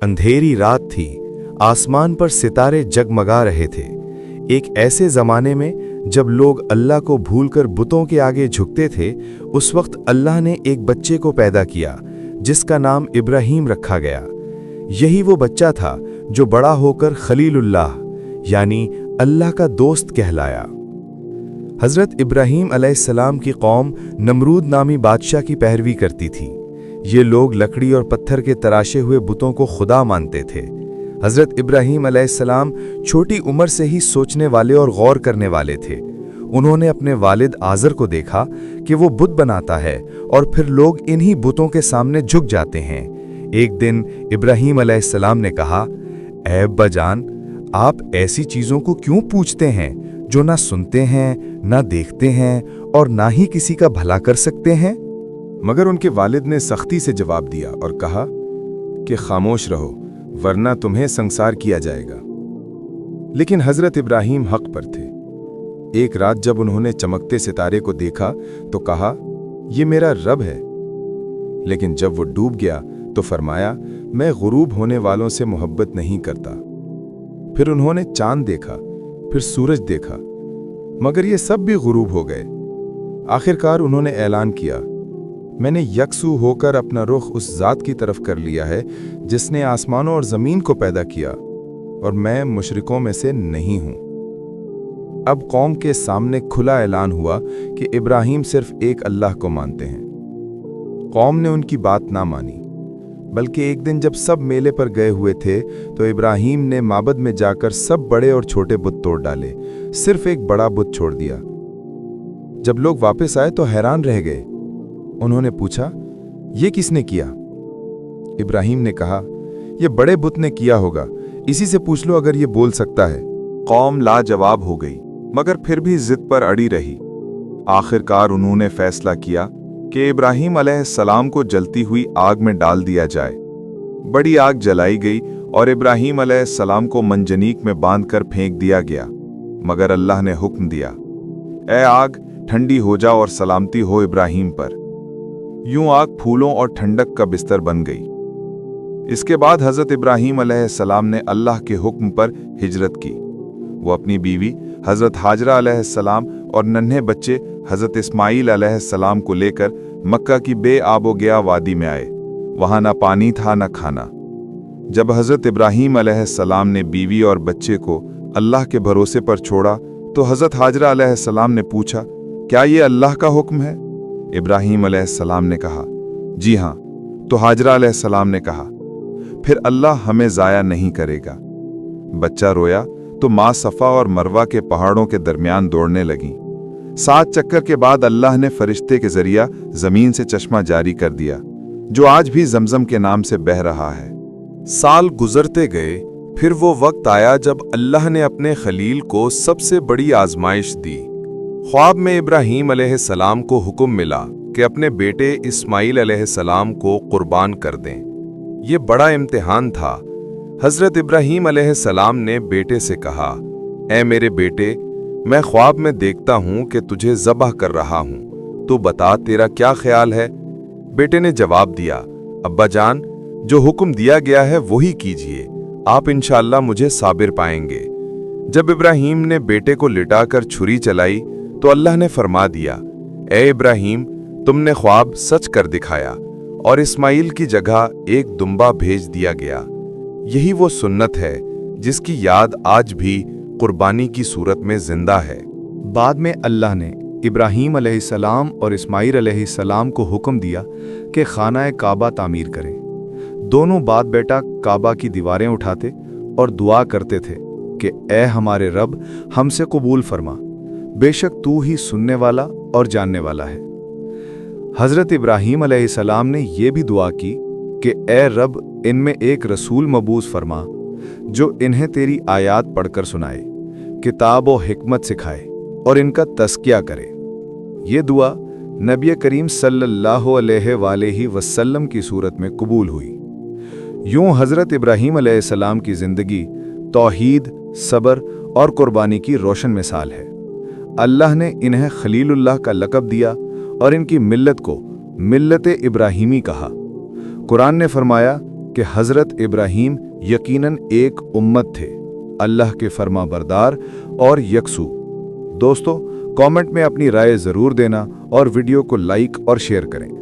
अंधेरी रात थी, आसमान पर सितारे जगमगा रहे थे। एक ऐसे ज़माने में जब लोग अल्लाह को भूलकर बुतों के आगे झुकते थे, उस वक्त अल्लाह ने एक बच्चे को पैदा किया जिसका नाम इब्राहीम रखा गया। यही वो बच्चा था जो बड़ा होकर खलीलुल्लाह यानी अल्लाह का दोस्त कहलाया। हज़रत इब्राहीम अलैहिस्सलाम की कौम नमरूद नामी बादशाह की पैरवी करती थी। ये लोग लकड़ी और पत्थर के तराशे हुए बुतों को खुदा मानते थे। हज़रत इब्राहीम अलैहिस्सलाम छोटी उम्र से ही सोचने वाले और गौर करने वाले थे। उन्होंने अपने वालिद आज़र को देखा कि वो बुत बनाता है और फिर लोग इन्हीं बुतों के सामने झुक जाते हैं। एक दिन इब्राहीम अलैहिस्सलाम ने कहा, ऐ अब्बा जान, आप ऐसी चीज़ों को क्यों पूछते हैं जो ना सुनते हैं, ना देखते हैं और ना ही किसी का भला कर सकते हैं? मगर उनके वालिद ने सख्ती से जवाब दिया और कहा कि खामोश रहो, वरना तुम्हें संसार किया जाएगा। लेकिन हजरत इब्राहीम हक पर थे। एक रात जब उन्होंने चमकते सितारे को देखा तो कहा, ये मेरा रब है। लेकिन जब वो डूब गया तो फरमाया, मैं गुरूब होने वालों से मोहब्बत नहीं करता। फिर उन्होंने चांद देखा, फिर सूरज देखा, मगर ये सब भी गुरूब हो गए। आखिरकार उन्होंने ऐलान किया, मैंने यकसू होकर अपना रुख उस जात की तरफ कर लिया है जिसने आसमानों और ज़मीन को पैदा किया, और मैं मुशरिकों में से नहीं हूं। अब कौम के सामने खुला ऐलान हुआ कि इब्राहीम सिर्फ एक अल्लाह को मानते हैं। कौम ने उनकी बात ना मानी, बल्कि एक दिन जब सब मेले पर गए हुए थे तो इब्राहीम ने माबद में जाकर सब बड़े और छोटे बुत तोड़ डाले, सिर्फ एक बड़ा बुत छोड़ दिया। जब लोग वापस आए तो हैरान रह गए। उन्होंने पूछा, ये किसने किया? इब्राहीम ने कहा, ये बड़े बुत ने किया होगा, इसी से पूछ लो अगर ये बोल सकता है। कौम लाजवाब हो गई, मगर फिर भी जिद पर अड़ी रही। आखिरकार उन्होंने फैसला किया कि इब्राहीम अलैहिस्सलाम को जलती हुई आग में डाल दिया जाए। बड़ी आग जलाई गई और इब्राहीम अलैहिस्सलाम को मंजनीक में बांधकर फेंक दिया गया। मगर अल्लाह ने हुक्म दिया, ऐ आग, ठंडी हो जा और सलामती हो इब्राहीम पर। यूं आग फूलों और ठंडक का बिस्तर बन गई। इसके बाद हजरत इब्राहीम अलैहिस्सलाम ने अल्लाह के हुक्म पर हिजरत की। वो अपनी बीवी हजरत हाजरा अलैहिस्सलाम और नन्हे बच्चे हजरत इस्माइल अलैहिस्सलाम को लेकर मक्का की बेआबो गया वादी में आए। वहां ना पानी था ना खाना। जब हजरत इब्राहीम अलैहिस्सलाम ने बीवी और बच्चे को अल्लाह के भरोसे पर छोड़ा तो हजरत हाजरा अलैहिस्सलाम ने पूछा, क्या ये अल्लाह का हुक्म है? इब्राहीम अलैहिस्सलाम ने कहा, जी हाँ। तो हाजरा अलैहिस्सलाम ने कहा, फिर अल्लाह हमें जाया नहीं करेगा। बच्चा रोया तो माँ सफ़ा और मरवा के पहाड़ों के दरमियान दौड़ने लगी। 7 चक्कर के बाद अल्लाह ने फरिश्ते के जरिया जमीन से चश्मा जारी कर दिया, जो आज भी जमजम के नाम से बह रहा है। साल गुजरते गए, फिर वो वक्त आया जब अल्लाह ने अपने खलील को सबसे बड़ी आजमाइश दी। ख्वाब में इब्राहीम अलैहिस्सलाम को हुक्म मिला कि अपने बेटे इस्माइल अलैहिस्सलाम को कुर्बान कर दें। ये बड़ा इम्तिहान था। हजरत इब्राहीम अलैहिस्सलाम ने बेटे से कहा, ऐ मेरे बेटे, मैं ख्वाब में देखता हूं कि तुझे ज़बह कर रहा हूं, तो बता तेरा क्या ख्याल है? बेटे ने जवाब दिया, अब्बा जान, जो हुक्म दिया गया है वही कीजिए, आप इंशाअल्लाह मुझे साबिर पाएंगे। जब इब्राहीम ने बेटे को लिटाकर छुरी चलाई तो अल्लाह ने फरमा दिया, ऐ इब्राहीम, तुमने ख्वाब सच कर दिखाया, और इस्माइल की जगह एक दुम्बा भेज दिया गया। यही वो सुन्नत है जिसकी याद आज भी कुर्बानी की सूरत में जिंदा है। बाद में अल्लाह ने इब्राहीम अलैहिस्सलाम और इस्माइल अलैहिस्सलाम को हुक्म दिया कि खाना काबा तामीर करें। दोनों बाप बेटा काबा की दीवारें उठाते और दुआ करते थे कि ऐ हमारे रब, हमसे कबूल फरमा, बेशक तू ही सुनने वाला और जानने वाला है। हज़रत इब्राहीम अलैहिस्सलाम ने यह भी दुआ की कि ऐ रब, इनमें एक रसूल मबूस फरमा जो इन्हें तेरी आयात पढ़कर सुनाए, किताब और हिकमत सिखाए और इनका तज़किया करे। ये दुआ नबी करीम सल्लल्लाहु अलैहि वसल्लम की सूरत में कबूल हुई। यूं हज़रत इब्राहीम अलैहिस्सलाम की ज़िंदगी तौहीद, सब्र और कुर्बानी की रोशन मिसाल है। अल्लाह ने इन्हें खलीलुल्लाह का लक़ब दिया और इनकी मिल्लत को मिल्लत इब्राहीमी कहा। कुरान ने फरमाया, کہ حضرت ابراہیم یقیناً ایک امت تھے، اللہ کے فرما بردار اور یکسو۔ دوستو، کامنٹ میں اپنی رائے ضرور دینا اور ویڈیو کو لائک اور شیئر کریں۔